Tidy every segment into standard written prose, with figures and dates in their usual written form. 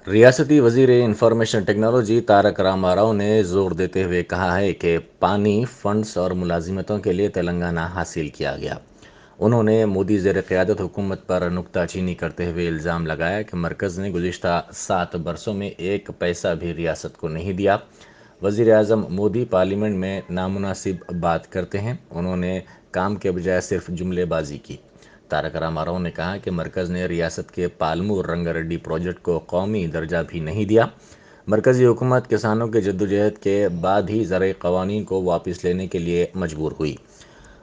ریاستی وزیر information technology Tarak Rama Rao نے زور دیتے ہوئے کہا ہے کہ پانی فنڈز اور ملازمتوں کے لیے تلنگانہ حاصل کیا گیا۔ انہوں نے مودی زیر قیادت حکومت پر نکتہ چینی کرتے ہوئے الزام لگایا کہ مرکز نے گزشتہ 7 برسوں میں ایک پیسہ بھی ریاست کو نہیں دیا۔ وزیر اعظم مودی پارلیمنٹ میں نامناسب بات کرتے ہیں، انہوں نے کام کے بجائے صرف جملے بازی کی۔ تارک راما راؤ نے کہا کہ مرکز نے ریاست کے پالمور رنگاریڈی پروجیکٹ کو قومی درجہ بھی نہیں دیا۔ مرکزی حکومت کسانوں کے جدوجہد کے بعد ہی زرعی قوانین کو واپس لینے کے لیے مجبور ہوئی۔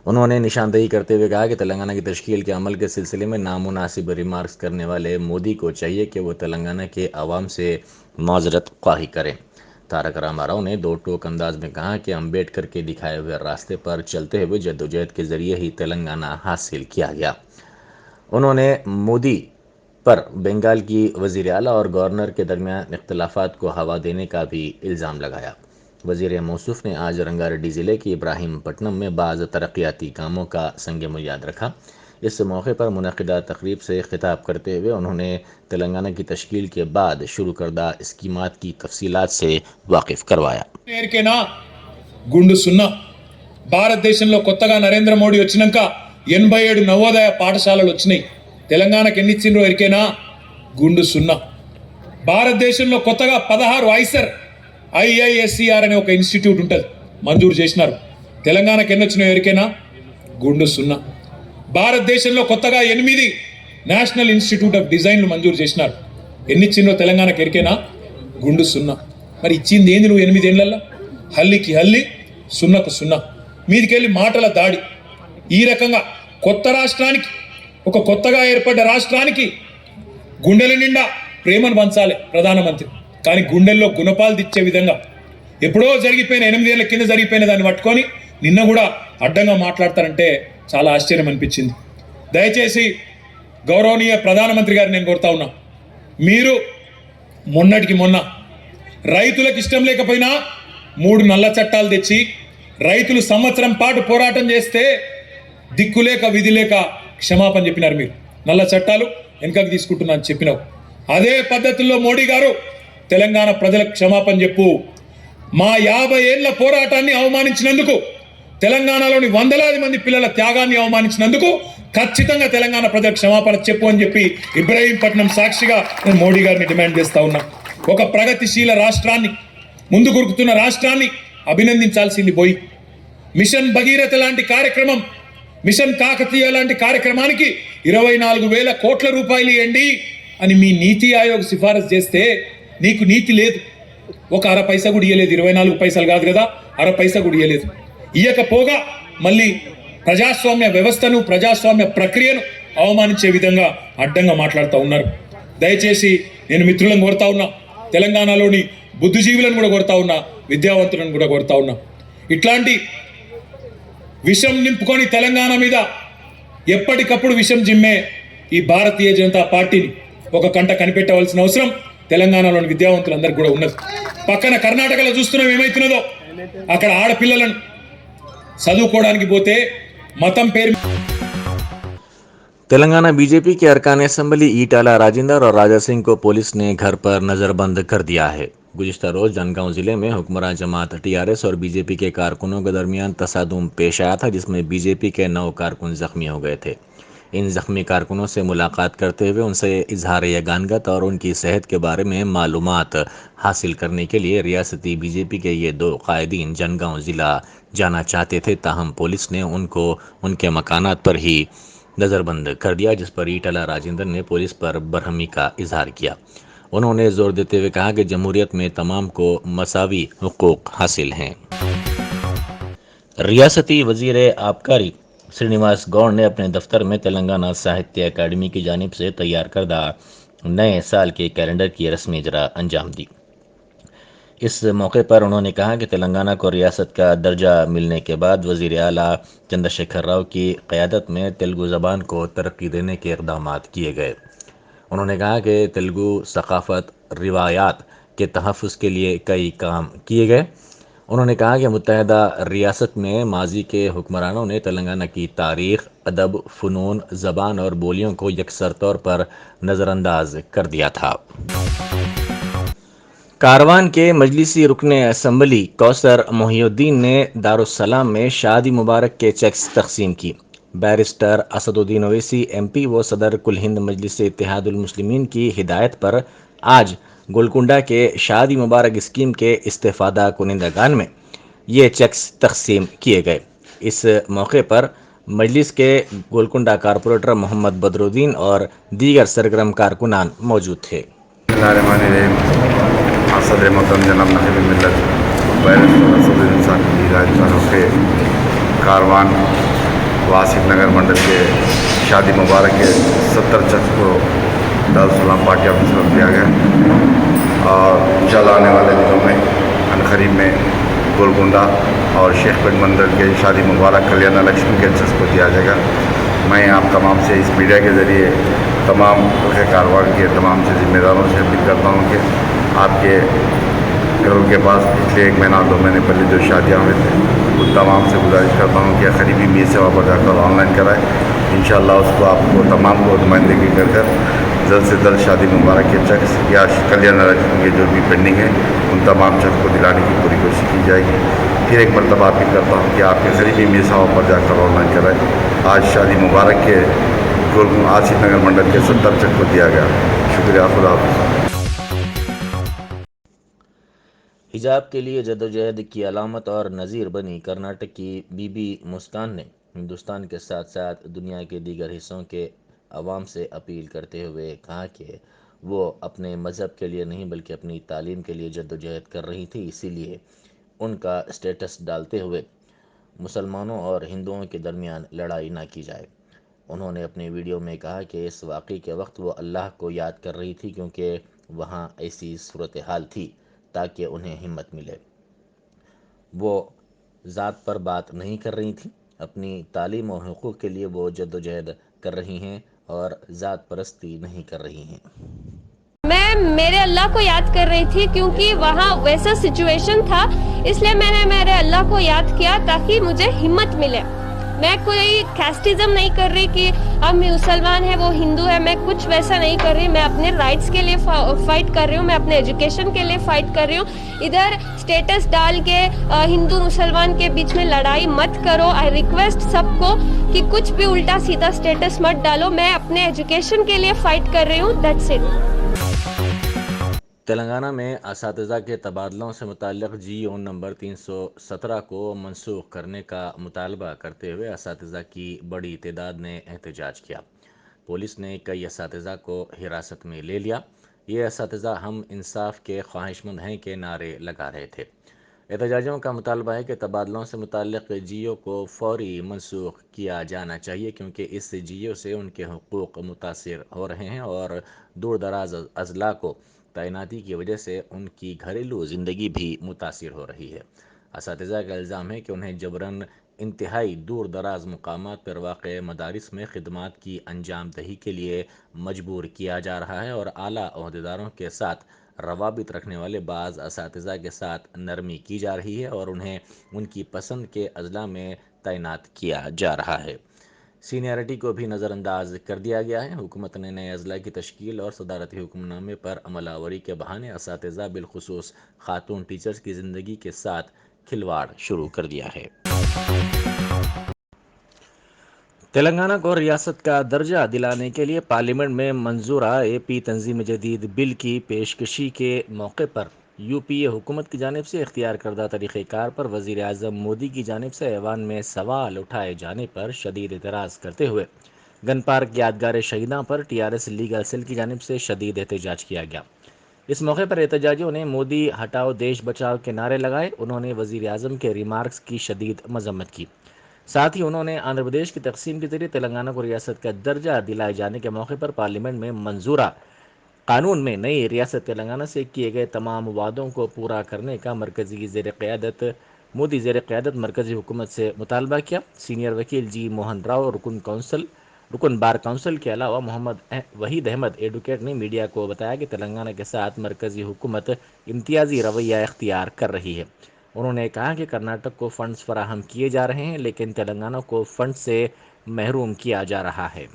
انہوں نے نشاندہی کرتے ہوئے کہا کہ تلنگانہ کی تشکیل کے عمل کے سلسلے میں نامناسب ریمارکس کرنے والے مودی کو چاہیے کہ وہ تلنگانہ کے عوام سے معذرت خواہی کریں۔ تارک راما راؤ نے دو ٹوک انداز میں کہا کہ امبیڈکر کے دکھائے ہوئے راستے پر چلتے ہوئے جدوجہد کے ذریعے ہی تلنگانہ حاصل کیا گیا۔ انہوں نے مودی پر بنگال کی وزیر اعلیٰ اور گورنر کے درمیان اختلافات کو ہوا دینے کا بھی الزام لگایا۔ وزیر موصوف نے آج رنگاریڈی ضلع کی ابراہیم پٹنم میں بعض ترقیاتی کاموں کا سنگ بنیاد رکھا۔ اس موقع پر منعقدہ تقریب سے خطاب کرتے ہوئے انہوں نے تلنگانہ کی تشکیل کے بعد شروع کردہ اسکیمات کی تفصیلات سے واقف کروایا۔ గుండు సున్నా భారతదేశంలో కొత్తగా నరేంద్ర మోడీ వచ్చినాక 87 నవోదయ పాఠశాలలు వచ్చినాయి. తెలంగాణకు ఎన్ని ఇచ్చిండ్రో ఎరికేనా? గుండు సున్నా. భారతదేశంలో కొత్తగా 16 ఐసర్ IISER అనే ఒక ఇన్స్టిట్యూట్ ఉంటుంది, మంజూరు చేసినారు. తెలంగాణకు ఎన్ని వచ్చినాయో ఎరికేనా? గుండు సున్నా. భారతదేశంలో కొత్తగా 8 నేషనల్ ఇన్స్టిట్యూట్ ఆఫ్ డిజైన్లు మంజూరు చేసినారు. ఎన్ని ఇచ్చిండ్రో తెలంగాణకు ఎరికేనా? గుండు సున్నా. మరి ఇచ్చింది ఏంది నువ్వు 8 ఏళ్లలో? హల్లికి హల్లి, సున్నకు సున్నా. మీదికెళ్ళి మాటల దాడి. ఈ రకంగా కొత్త రాష్ట్రానికి, ఒక కొత్తగా ఏర్పడ్డ రాష్ట్రానికి గుండెల నిండా ప్రేమను పంచాలి ప్రధానమంత్రి, కానీ గుండెల్లో గుణపాలు తెచ్చే విధంగా ఎప్పుడో జరిగిపోయిన 8 ఏళ్ల కింద జరిగిపోయిన దాన్ని పట్టుకొని నిన్న కూడా అడ్డంగా మాట్లాడతారంటే చాలా ఆశ్చర్యం అనిపించింది. దయచేసి గౌరవనీయ ప్రధానమంత్రి గారు నేను కోరుతా ఉన్నా, మీరు మొన్నటికి మొన్న రైతులకు ఇష్టం లేకపోయినా 3 నల్ల చట్టాలు తెచ్చి రైతులు సంవత్సరం పాటు పోరాటం చేస్తే దిక్కులేక విధి లేక క్షమాపణ చెప్పినారు. మీరు నల్ల చట్టాలు వెనకకు తీసుకుంటున్నా అని చెప్పినావు. అదే పద్ధతుల్లో మోడీ గారు తెలంగాణ ప్రజలకు క్షమాపణ చెప్పు. మా 50 ఏళ్ల పోరాటాన్ని అవమానించినందుకు, తెలంగాణలోని వందలాది మంది పిల్లల త్యాగాన్ని అవమానించినందుకు ఖచ్చితంగా తెలంగాణ ప్రజలకు క్షమాపణ చెప్పు అని చెప్పి ఇబ్రహీంపట్నం సాక్షిగా నేను మోడీ గారిని డిమాండ్ చేస్తా ఉన్నా. ఒక ప్రగతిశీల రాష్ట్రాన్ని, ముందు గురుకుతున్న రాష్ట్రాన్ని అభినందించాల్సింది పోయి మిషన్ భగీరథ లాంటి కార్యక్రమం, మిషన్ కాకతీయ లాంటి కార్యక్రమానికి 24,000 కోట్ల రూపాయలు ఇవ్వండి అని మీ నీతి ఆయోగ్ సిఫారసు చేస్తే నీకు నీతి లేదు. ఒక అర పైసా కూడా ఇవ్వలేదు. 24 పైసలు కాదు కదా, అర పైసా కూడా ఇవ్వలేదు. ఇవ్వకపోగా మళ్ళీ ప్రజాస్వామ్య వ్యవస్థను, ప్రజాస్వామ్య ప్రక్రియను అవమానించే విధంగా అడ్డంగా మాట్లాడుతూ ఉన్నారు. దయచేసి నేను మిత్రులను కోరుతా ఉన్నా, తెలంగాణలోని బుద్ధిజీవులను కూడా కోరుతా ఉన్నా, విద్యావంతులను కూడా కోరుతా ఉన్నా, ఇట్లాంటి విషం నింపుకొని తెలంగాణ మీద ఎప్పటికప్పుడు విషం జిమ్మే ఈ భారతీయ జనతా పార్టీని ఒక కంట కనిపెట్టవలసిన అవసరం తెలంగాణలోని విద్యావంతులందరికీ కూడా ఉన్నది. పక్కన కర్ణాటకలో చూస్తున్నాం ఏమైతున్నదో. అక్కడ ఆడపిల్లలను చదువుకోవడానికి పోతే మతం పేరు तेलंगाना बीजेपी के अरकान असम्बली ईटाला राजेंद्र और राजा सिंह को पुलिस ने घर पर नज़रबंद कर दिया है। गुज़िश्ता रोज़ जनगांव ज़िले में हुक्मरान जमात TRS और बीजेपी के कारकुनों के दरमियान तसादुम पेश आया था, जिसमें बीजेपी के 9 कारकुन ज़ख्मी हो गए थे। इन ज़ख्मी कारकुनों से मुलाकात करते हुए उनसे इजहार यगानगत और उनकी सेहत के बारे में मालूमात हासिल करने के लिए रियासती बीजेपी के ये 2 कायदीन जनगांव ज़िला जाना चाहते थे, ताहम पुलिस ने उनको उनके मकानात पर ही नज़रबंद कर दिया, जिस पर ईटाला राजेंद्र ने पुलिस पर बरहमी का इजहार किया। उन्होंने जोर देते हुए कहा कि जमहूरियत में तमाम को मसावी हुकूक हासिल हैं। रियासती वजीर आबकारी श्रीनिवास गौड़ ने अपने दफ्तर में तेलंगाना साहित्य अकादमी की जानिब से तैयार करदा नए साल के कैलेंडर की रस्मी इजरा अंजाम दी। इस मौके पर उन्होंने कहा कि तेलंगाना को रियासत का दर्जा मिलने के बाद वज़ीर आला चंद्रशेखर राव की क़यादत में तेलुगु ज़बान को तरक्की देने के इक़दामात किए गए। उन्होंने कहा कि तेलुगु सकाफ़त रिवायात के तहफ़्फ़ुज़ के लिए कई काम किए गए। उन्होंने कहा कि मुत्तहदा रियासत में माजी के हुक्मरानों ने तेलंगाना की तारीख़, अदब, फ़नून, ज़बान और बोलियों को यकसर तौर पर नज़रअंदाज कर दिया था। کاروان کے مجلسی رکن اسمبلی کوثر محی الدین نے دارالسلام میں شادی مبارک کے چیکس تقسیم کی۔ بیرسٹر اسد الدین اویسی ایم پی و صدر کل ہند مجلس اتحاد المسلمین کی ہدایت پر آج گولکنڈہ کے شادی مبارک اسکیم کے استفادہ کنندگان میں یہ چیکس تقسیم کیے گئے۔ اس موقع پر مجلس کے گولکنڈہ کارپوریٹر محمد بدرالدین اور دیگر سرگرم کارکنان موجود تھے۔ صدر محترم جناب نقیب ملت بیرسٹر اسد الدین صاحب کی ہدایت کے کاروان واسف نگر منڈل کے شادی مبارک کے 70 شخص کو دارالسلام پارٹی آفس پر دیا گیا اور انشاءاللہ آنے والے دنوں میں عنقریب میں گولکنڈہ اور شیخ پیٹ منڈل کے شادی مبارک کلیانہ لکشمی کے شخص کو دیا جائے گا۔ میں آپ تمام سے اس میڈیا کے ذریعے تمام کاروان کے تمام سے ذمہ داروں سے اپیل کرتا ہوں کہ آپ کے گھروں کے پاس پچھلے 1 مہینہ 2 مہینے پہلے جو شادیاں ہوئے تھے ان تمام سے گزارش کرتا ہوں کہ قریبی می سیوا پر جا کر آن لائن کرائیں۔ انشاءاللہ اس کو آپ کو تمام کو نمائندگی کر جلد سے جلد شادی مبارک کے چیکس یا کلیانہ لکشمی کے جو بھی پینڈنگ ہیں ان تمام چیکس کو دلانے کی پوری کوشش کی جائے گی۔ پھر ایک مرتبہ اپیل کرتا ہوں کہ آپ کے قریبی می سیوا پر جا کر آن لائن کرائیں۔ آج شادی مبارک کے آصف نگر منڈل کے 70 چیک کو دیا گیا۔ شکریہ، خدا حافظ۔ حجاب کے لیے جدوجہد کی علامت اور نظیر بنی کرناٹک کی بی بی مسکان نے ہندوستان کے ساتھ ساتھ دنیا کے دیگر حصوں کے عوام سے اپیل کرتے ہوئے کہا کہ وہ اپنے مذہب کے لیے نہیں بلکہ اپنی تعلیم کے لیے جدوجہد کر رہی تھی، اسی لیے ان کا اسٹیٹس ڈالتے ہوئے مسلمانوں اور ہندوؤں کے درمیان لڑائی نہ کی جائے۔ انہوں نے اپنے ویڈیو میں کہا کہ اس واقعے کے وقت وہ اللہ کو یاد کر رہی تھی کیونکہ وہاں ایسی صورتحال تھی تاکہ انہیں ہمت ملے۔ وہ ذات پر بات نہیں کر رہی تھیں، اپنی تعلیم اور حقوق کے لیے وہ جدوجہد کر رہی ہیں اور ذات پرستی نہیں کر رہی ہیں۔ میں میرے اللہ کو یاد کر رہی تھی کیونکہ وہاں ویسا سچویشن تھا، اس لیے میں نے میرے اللہ کو یاد کیا تاکہ مجھے ہمت ملے۔ میں کوئی کاسٹزم نہیں کر رہی کہ ہم مسلمان ہیں وہ ہندو ہے، میں کچھ ویسا نہیں کر رہی۔ میں اپنے رائٹس کے لیے فائٹ کر رہی ہوں، میں اپنے ایجوکیشن کے لیے فائٹ کر رہی ہوں۔ ادھر سٹیٹس ڈال کے ہندو مسلمان کے بیچ میں لڑائی مت کرو۔ آئی ریکویسٹ سب کو کہ کچھ بھی الٹا سیدھا سٹیٹس مت ڈالو۔ میں اپنے ایجوکیشن کے لیے فائٹ کر رہی ہوں، دیٹس اٹ۔ تلنگانہ میں اساتذہ کے تبادلوں سے متعلق جی او نمبر 317 کو منسوخ کرنے کا مطالبہ کرتے ہوئے اساتذہ کی بڑی تعداد نے احتجاج کیا۔ پولیس نے کئی اساتذہ کو حراست میں لے لیا۔ یہ اساتذہ ہم انصاف کے خواہشمند ہیں کے نعرے لگا رہے تھے۔ احتجاجیوں کا مطالبہ ہے کہ تبادلوں سے متعلق جی او کو فوری منسوخ کیا جانا چاہیے کیونکہ اس جی او سے ان کے حقوق متاثر ہو رہے ہیں اور دور دراز اضلاع کو تعیناتی کی وجہ سے ان کی گھریلو زندگی بھی متاثر ہو رہی ہے۔ اساتذہ کا الزام ہے کہ انہیں جبراً انتہائی دور دراز مقامات پر واقع مدارس میں خدمات کی انجام دہی کے لیے مجبور کیا جا رہا ہے اور اعلیٰ عہدیداروں کے ساتھ روابط رکھنے والے بعض اساتذہ کے ساتھ نرمی کی جا رہی ہے اور انہیں ان کی پسند کے اضلاع میں تعینات کیا جا رہا ہے۔ سینئرٹی کو بھی نظر انداز کر دیا گیا ہے۔ حکومت نے نئے اضلاع کی تشکیل اور صدارتی حکم نامے پر عمل آوری کے بہانے اساتذہ بالخصوص خاتون ٹیچرز کی زندگی کے ساتھ کھلواڑ شروع کر دیا ہے۔ تلنگانہ کو ریاست کا درجہ دلانے کے لیے پارلیمنٹ میں منظورہ اے پی تنظیم جدید بل کی پیشکشی کے موقع پر یو پی اے حکومت کی جانب سے اختیار کردہ طریقہ کار پر وزیر اعظم مودی کی جانب سے ایوان میں سوال اٹھائے جانے پر شدید اعتراض کرتے ہوئے گن پارک یادگار شہیداں پر T R S legal cell کی جانب سے شدید احتجاج کیا گیا۔ اس موقع پر احتجاجیوں نے مودی ہٹاؤ دیش بچاؤ کے نعرے لگائے۔ انہوں نے وزیر اعظم کے ریمارکس کی شدید مذمت کی۔ ساتھ ہی انہوں نے آندھرا پردیش کی تقسیم کے ذریعے تلنگانہ کو ریاست کا درجہ دلائے جانے کے موقع پر پارلیمنٹ میں منظورہ قانون میں نئی ریاست تلنگانہ سے کیے گئے تمام وعدوں کو پورا کرنے کا مودی زیر قیادت مرکزی حکومت سے مطالبہ کیا۔ سینئر وکیل جی موہن راؤ رکن بار کونسل کے علاوہ محمد وحید احمد ایڈوکیٹ نے میڈیا کو بتایا کہ تلنگانہ کے ساتھ مرکزی حکومت امتیازی رویہ اختیار کر رہی ہے۔ انہوں نے کہا کہ کرناٹک کو فنڈز فراہم کیے جا رہے ہیں لیکن تلنگانہ کو فنڈز سے محروم کیا جا رہا ہے۔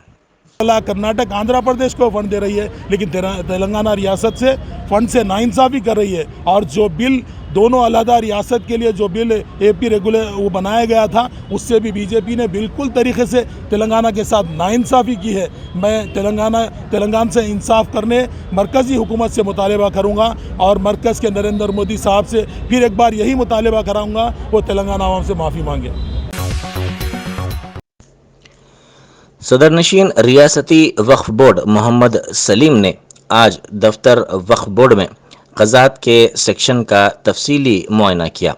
कर्नाटक आंध्र प्रदेश को फंड दे रही है, लेकिन तेलंगाना रियासत से फंड से नाइंसाफ़ी कर रही है। और जो बिल दोनों अलहदा रियासत के लिए जो बिल एपी रेगुलर वो बनाया गया था, उससे भी बीजेपी ने बिल्कुल तरीके से तेलंगाना के साथ नाइंसाफ़ी की है। मैं तेलंगाना से इंसाफ करने मरकज़ी हुकूमत से मुतालबा करूँगा और मरकज़ के नरेंद्र मोदी साहब से फिर एक बार यही मुतालबा कराऊँगा वो तेलंगाना आवाम से माफ़ी मांगे। सदरनशीन रियासती वक्फ बोर्ड मोहम्मद सलीम ने आज दफ्तर वक्फ बोर्ड में क़ज़ात के सेक्शन का तफसीली मुआयना किया।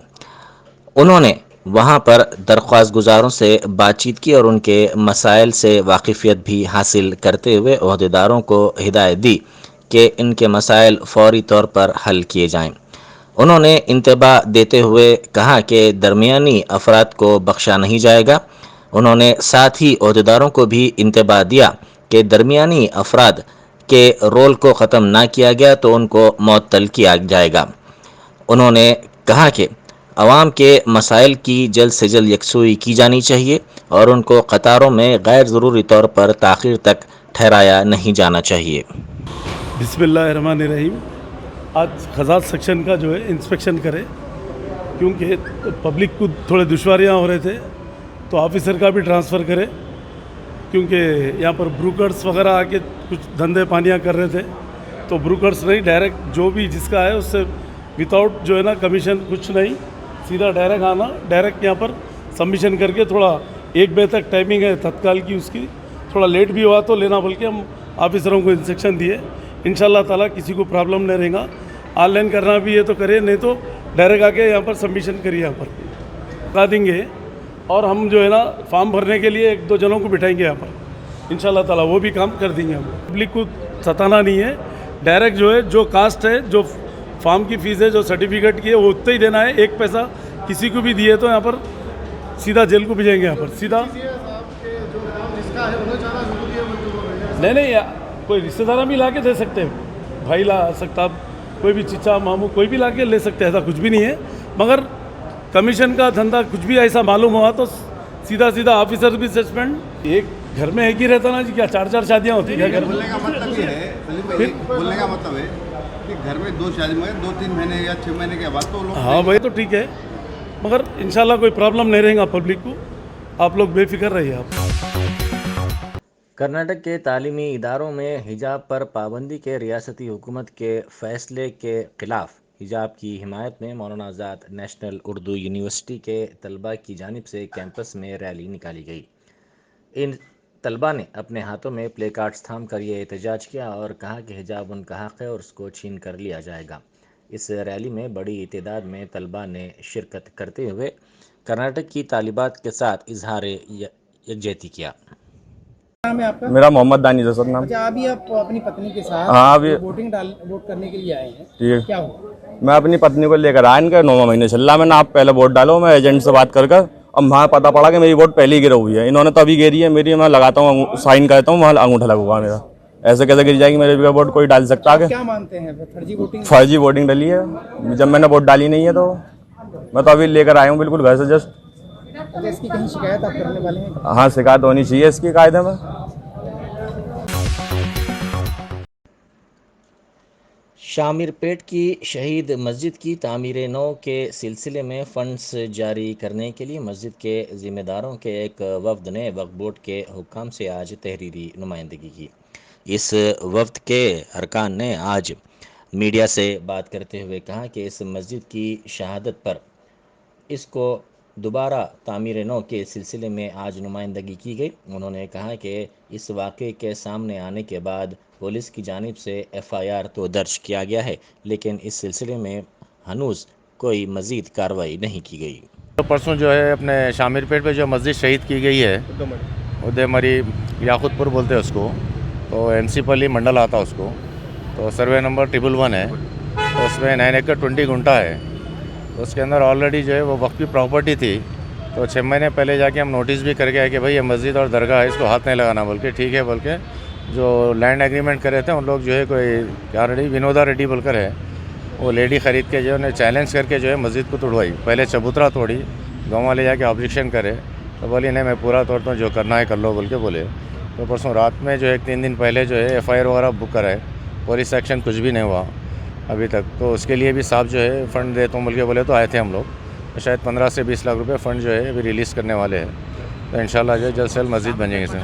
उन्होंने वहां पर दरख्वास्त गुजारों से बातचीत की और उनके मसाइल से वाकिफ़ियत भी हासिल करते हुए अहदेदारों को हिदायत दी कि इनके मसाइल फौरी तौर पर हल किए जाएं। उन्होंने इंतबाह देते हुए कहा कि दरमियानी अफराद को बख्शा नहीं जाएगा। उन्होंने साथ ही अहदेदारों को भी इंतबाह दिया कि दरमियानी अफराद के रोल को ख़त्म ना किया गया तो उनको मुअत्तल किया जाएगा। उन्होंने कहा कि अवाम के मसाइल की जल्द से जल्द यकसुई की जानी चाहिए और उनको कतारों में गैर ज़रूरी तौर पर ताख़ीर तक ठहराया नहीं जाना चाहिए। बिस्मिल्लाहिर्रहमानिर्रहीम। आज क़ज़ात सेक्शन का जो है इंस्पेक्शन करे, क्योंकि पब्लिक को थोड़े दुश्वारियाँ हो रहे थे, तो ऑफिसर का भी ट्रांसफ़र करे, क्योंकि यहाँ पर ब्रोकर्स वगैरह आके कुछ धंधे पानियाँ कर रहे थे। तो ब्रोकर्स नहीं, डायरेक्ट जो भी जिसका है उससे विदाउट जो है ना कमीशन कुछ नहीं, सीधा डायरेक्ट आना, डायरेक्ट यहाँ पर सबमिशन करके थोड़ा 1 बजे तक टाइमिंग है तत्काल की उसकी, थोड़ा लेट भी हुआ तो लेना, बल्कि हम ऑफिसरों को इंस्ट्रक्शन दिए। इंशाल्लाह ताला किसी को प्रॉब्लम नहीं रहेगा। ऑनलाइन करना भी है तो करिए, नहीं तो डायरेक्ट आके यहाँ पर सबमिशन करिए, यहाँ पर बता देंगे। और हम जो है ना फॉर्म भरने के लिए 1-2 जनों को बिठाएंगे यहाँ पर, इंशाल्लाह ताला वो भी काम कर देंगे हम। पब्लिक को सताना नहीं है, डायरेक्ट जो है जो कास्ट है, जो फॉर्म की फ़ीस है, जो सर्टिफिकेट की है, वो उतना ही देना है। 1 पैसा किसी को भी दिए तो यहाँ पर सीधा जेल को भेजेंगे, यहाँ पर सीधा। नहीं, कोई रिश्तेदार भी ला के दे सकते हैं, भाई ला सकता, कोई भी चीचा मामू कोई भी ला के ले सकते हैं, ऐसा कुछ भी नहीं है। मगर कमीशन का धंधा कुछ भी ऐसा मालूम हुआ तो सीधा ऑफिसर भी सस्पेंड। एक घर में एक ही रहता ना जी, क्या 4-4 शादियाँ होती है घर में? बोलने का मतलब ये है, बोलने का मतलब है कि घर में 2 शादी में 2-3 महीने या 6 महीने के बाद तो लोग, हाँ भाई तो ठीक है, मगर इंशाल्लाह कोई प्रॉब्लम नहीं रहेगा पब्लिक को, आप लोग बेफिक्र रहिए। आप कर्नाटक के तालीमी इदारों में हिजाब पर पाबंदी के रियासती हुकूमत के फ़ैसले के ख़िलाफ़ हिजाब की हिमायत में मौलाना आज़ाद नेशनल उर्दू यूनिवर्सिटी के तलबा की जानिब से कैंपस में रैली निकाली गई। इन तलबा ने अपने हाथों में प्ले कार्ड्स थाम कर ये एहतजाज किया और कहा कि हिजाब उनका हक़ है और उसको छीन कर लिया जाएगा। इस रैली में बड़ी तादाद में तलबा ने शिरकत करते हुए कर्नाटक की तालिबात के साथ इजहार यकजहती किया। नाम है आपका? मेरा मोहम्मद दानिश असद नाम। अच्छा, अभी आप अपनी पत्नी के साथ अभी वोट करने के लिए आए हैं, ठीक है। क्या हुआ? मैं अपनी पत्नी को लेकर आया, इनका 9वां महीने चल रहा। मैंने आप पहले वोट डालो, मैं एजेंट से बात कर अब वहाँ पता पड़ा कि मेरी वोट पहले ही गिरी हुई है। इन्होंने तो अभी गिरी है मेरी, मैं लगाता हूँ साइन करता हूँ, वहाँ अंगूठा लगूंगा मेरा। ऐसे कैसे गिर जाएगी मेरे भी वोट? कोई डाल सकता है? क्या मानते हैं फर्जी वोटिंग डली है, जब मैंने वोट डाली नहीं है। तो मैं तो अभी लेकर आया हूँ बिल्कुल घर से जस्ट। इसकी कहीं शिकायत आप करने वाले हैं? हाँ, शिकायत होनी चाहिए इसकी कायदे में। शामिरपेट की शहीद मस्जिद की तामीर नौ के सिलसिले में फ़ंड्स जारी करने के लिए मस्जिद के ज़िम्मेदारों के एक वफ़द ने वक्फ बोर्ड के हुक्काम से आज तहरीरी नुमाइंदगी की। इस वफ़द के अरकान ने आज मीडिया से बात करते हुए कहा कि इस मस्जिद की शहादत पर इसको दोबारा तामीर नौ के सिलसिले में आज नुमाइंदगी की गई। उन्होंने कहा कि इस वाक़े के सामने आने के बाद पुलिस की जानिब से FIR तो दर्ज किया गया है, लेकिन इस सिलसिले में हनूज़ कोई मज़ीद कार्रवाई नहीं की गई। तो परसों जो है अपने शामिरपेट पे जो मस्जिद शहीद की गई है, उदयमरी याकुतपुर बोलते हैं उसको, तो NC पल्ली मंडल आता उसको, तो सर्वे नंबर 111 है, तो उसमें 9 एकड़ 20 गुंटा है। तो उसके अंदर ऑलरेडी जो है वो वक्फ की प्रॉपर्टी थी। तो 6 महीने पहले जाके हम नोटिस भी करके आए कि भाई ये मस्जिद और दरगाह है, इसको हाथ नहीं लगाना, बोल के ठीक है बोल के जो लैंड एग्रीमेंट कर रहे थे उन लोग जो है कोई क्या रेडी विनोदा रेड्डी बोलकर है, वो लेडी ख़रीद के जो है चैलेंज करके जो है मस्जिद को तोड़वाई। पहले चबूतरा तोड़ी, गाँव वाले जाके ऑब्जेक्शन करे तो बोली नहीं मैं पूरा तोड़ता हूँ, जो करना है कर लो बोल के बोले। तो परसों रात में जो है 3 दिन पहले जो है FIR वगैरह बुक करा है, पुलिस एक्शन कुछ भी नहीं हुआ अभी तक। तो उसके लिए भी साहब जो है फ़ंड दे तो बोल के बोले तो आए थे हम लोग, तो शायद 15 से 20 लाख रुपए फ़ंड जो है अभी रिलीज़ करने वाले हैं। तो इंशाल्लाह जो जल्द से जल्द मस्जिद बन जाएंगे सर।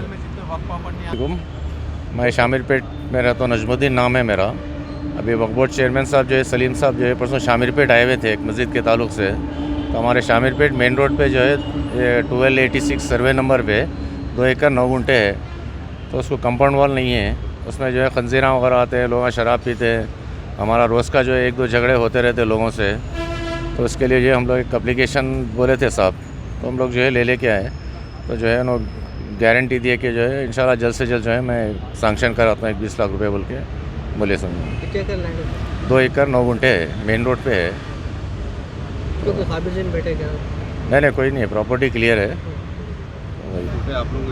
मैं शामिरपेट में रहता हूँ, नजमुद्दीन नाम है मेरा। अभी वक्फ बोर्ड चेयरमैन साहब जो है सलीम साहब जो है परसों शामिरपेट आए हुए थे एक मस्जिद के ताल्लुक से। तो हमारे शामिरपेट मेन रोड पे जो है 1286 सर्वे नंबर पे 2 एकड़ 9 गुंठे है, तो उसको कंपाउंड वॉल नहीं है, उसमें जो है खंजीरा वगैरह आते हैं, लोग शराब पीते हैं, हमारा रोज़ का जो है 1-2 झगड़े होते रहते हैं लोगों से। तो उसके लिए जो है हम लोग एक एप्लीकेशन बोले थे साहब, तो हम लोग जो है लेके आए। तो जो है उन्होंने गारंटी दिए कि जो है इंशाल्लाह जल्द से जल्द जो है मैं सैंक्शन कराता हूँ 20 लाख रुपए बोल के बोले समझो। 2 एकड़ 9 गुंठे है, मेन रोड पे है। तो हाबिजिन बैठे क्या? नहीं कोई नहीं है, प्रॉपर्टी क्लियर है। आप लोग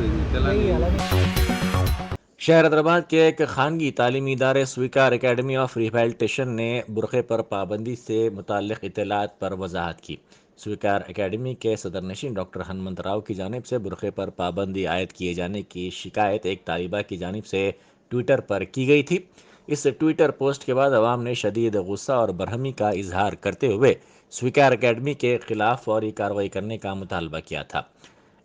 शहर हैदराबाद के एक खानगी तालीमी इदारे स्वीकार एकेडमी ऑफ रिहैबिलिटेशन ने बुरखे पर पाबंदी से मुताल्लिक़ इत्तलात पर वजाहत की। स्वीकार एकेडमी के सदरनशीन डॉक्टर हनुमंत राव की जानिब से बुरखे पर पाबंदी आयद किए जाने की शिकायत एक तालिबा की जानिब से ट्विटर पर की गई थी। इस ट्विटर पोस्ट के बाद अवाम ने शदीद गुस्सा और बरहमी का इजहार करते हुए स्वीकार एकेडमी के खिलाफ फौरी कार्रवाई करने का मुतालबा किया था।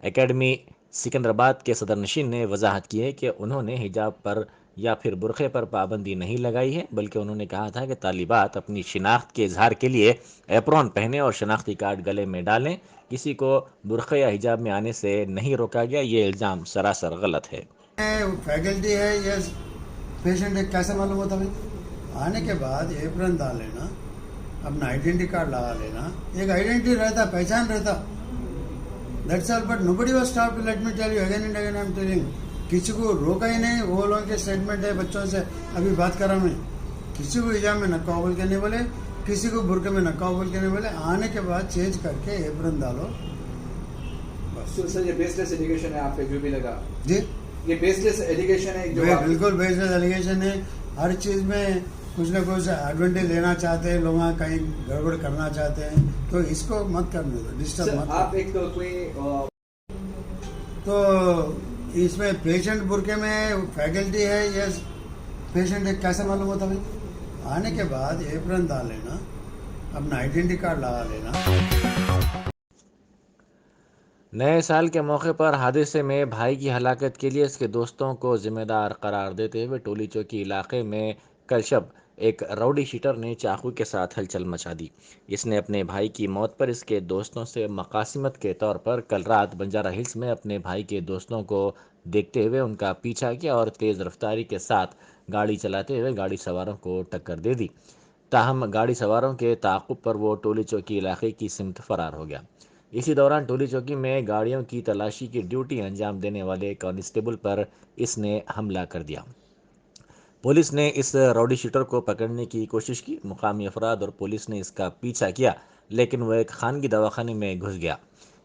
एकेडमी सिकंदराबाद के सदरनशीन ने वजाहत की है कि उन्होंने हिजाब पर या फिर बुरखे पर पाबंदी नहीं लगाई है, बल्कि उन्होंने कहा था कि तालिबात अपनी शिनाख्त के इजहार के लिए एप्रॉन पहने और शनाख्ती कार्ड गले में डालें। किसी को बुरखे या हिजाब में आने से नहीं रोका गया, ये इल्ज़ाम सरासर गलत है। फैकल्टी है या पेशेंट है, कैसे मालूम होता भाई? आने के बाद एप्रॉन डाल लेना, अपना आइडेंटिटी कार्ड लगा लेना, एक आइडेंटिटी रहता, पहचान रहता। That's all, but nobody was stopped. Let me tell you again and again, I'm telling. किसी को रोका ही नहीं। वो लोगों के स्टेटमेंट है बच्चों से, अभी बात कर रहा मैं। किसी को हिजाब में नकाब बोल के नहीं बोले, किसी को बुरके में नकाब बोल के नहीं बोले। आने के बाद चेंज करके एप्रॉन डालो बस। तो सर ये बेसलेस एलिगेशन है आप पे जो भी लगा जी, ये बेसलेस एलिगेशन है जो बिल्कुल बेसलेस एलिगेशन है। हर चीज में कुछ ना कुछ एडवांटेज लेना चाहते हैं लोग, कहीं गड़बड़ करना चाहते हैं, तो इसको मत करने दो, डिस्टर्ब मत। आप एक कोई तो इसमें पेशेंट बुरके में फैकल्टी है या पेशेंट है, कैसे मालूम होता भाई? आने के बाद एप्रॉन डाल लेना, अपना आइडेंटिटी कार्ड लगा लेना। नए साल के मौके पर हादसे में भाई की हलाकत के लिए इसके दोस्तों को जिम्मेदार करार देते हुए टोली चौकी इलाके में कल शब एक राउडी शीटर ने चाकू के साथ हलचल मचा दी। इसने अपने भाई की मौत पर इसके दोस्तों से मकासिमत के तौर पर कल रात बंजारा हिल्स में अपने भाई के दोस्तों को देखते हुए उनका पीछा किया और तेज़ रफ्तारी के साथ गाड़ी चलाते हुए गाड़ी सवारों को टक्कर दे दी। ताहम गाड़ी सवारों के ताक़ुब पर वो टोली चौकी इलाके की सिमत फरार हो गया। इसी दौरान टोली चौकी में गाड़ियों की तलाशी की ड्यूटी अंजाम देने वाले कांस्टेबल पर इसने हमला कर दिया। पुलिस ने इस राउडी शूटर को पकड़ने की कोशिश की। मुकामी अफराद और पुलिस ने इसका पीछा किया, लेकिन वह एक खानगी दवाखाने में घुस गया।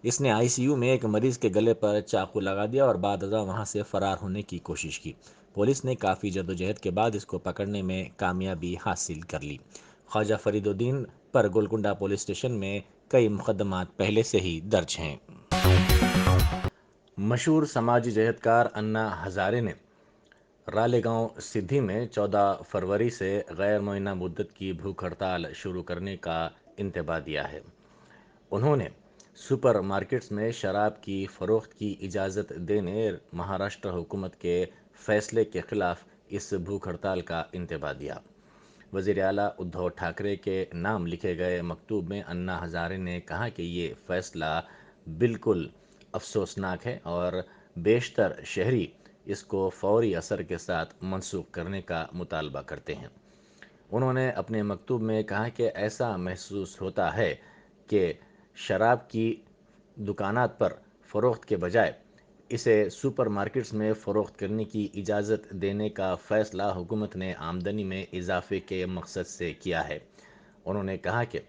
इसने ICU में एक मरीज के गले पर चाकू लगा दिया और बाद वहाँ से फरार होने की कोशिश की। पुलिस ने काफ़ी जद्दोजहद के बाद इसको पकड़ने में कामयाबी हासिल कर ली। ख्वाजा फरीदुद्दीन पर गोलकुंडा पुलिस स्टेशन में कई मुकदमात पहले से ही दर्ज हैं। मशहूर समाजी जहदकार अन्ना हज़ारे ने रालेगांव सिद्धि में 14 फरवरी से गैर मुअय्यना मुद्दत की भूख हड़ताल शुरू करने का इंतबा दिया है। उन्होंने सुपर मार्केट्स में शराब की फ़रोख्त की इजाज़त देने महाराष्ट्र हुकूमत के फ़ैसले के ख़िलाफ़ इस भूख हड़ताल का इंतबा दिया। वज़ीर आला उद्धव ठाकरे के नाम लिखे गए मकतूब में अन्ना हज़ारे ने कहा कि ये फ़ैसला बिल्कुल अफसोसनाक है और बेशतर शहरी इसको फौरी असर के साथ मनसूख करने का मुतालबा करते हैं। उन्होंने अपने मकतूब में कहा कि ऐसा महसूस होता है कि शराब की दुकानात पर फ़रोख्त के बजाय इसे सुपर मार्केट्स में फ़रोख्त करने की इजाज़त देने का फ़ैसला हुकूमत ने आमदनी में इजाफ़े के मकसद से किया है। उन्होंने कहा कि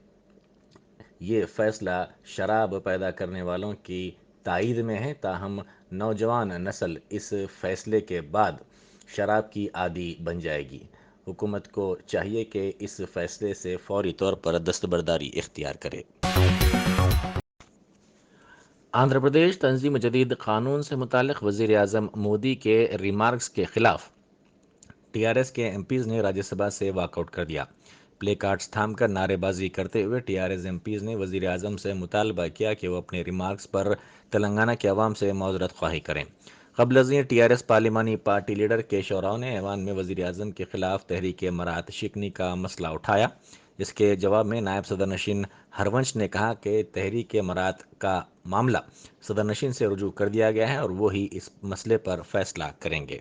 ये फ़ैसला शराब पैदा करने वालों की तायीद में है, ताहम नौजवान नस्ल इस फ़ैसले के बाद शराब की आदी बन जाएगी। हुकूमत को चाहिए कि इस फ़ैसले से फ़ौरी तौर पर दस्तबरदारी इख्तियार करे। आंध्र प्रदेश तंजीम जदीद कानून से मुतालिक वज़ीर आज़म मोदी के रिमार्क्स के खिलाफ टीआरएस के एमपीज़ ने राज्यसभा से वॉकआउट कर दिया। प्ले कार्ड्स थामकर नारेबाजी करते हुए टीआरएस एमपीज़ ने वज़ीर आज़म से मुतालबा किया कि वो अपने रिमार्क्स पर तेलंगाना के अवाम से माजरत ख्वाही करें। कबल अज़ीं टीआरएस पार्लिमानी पार्टी लीडर केशव राव ने ऐवान में वज़ीर आज़म के खिलाफ तहरीक मरात शिकनी का मसला उठाया। इसके जवाब में नायब सदर नशीन हरवंश ने कहा कि तहरीक मरात का मामला सदर नशीन से रुजू कर दिया गया है और वो ही इस मसले पर फैसला करेंगे।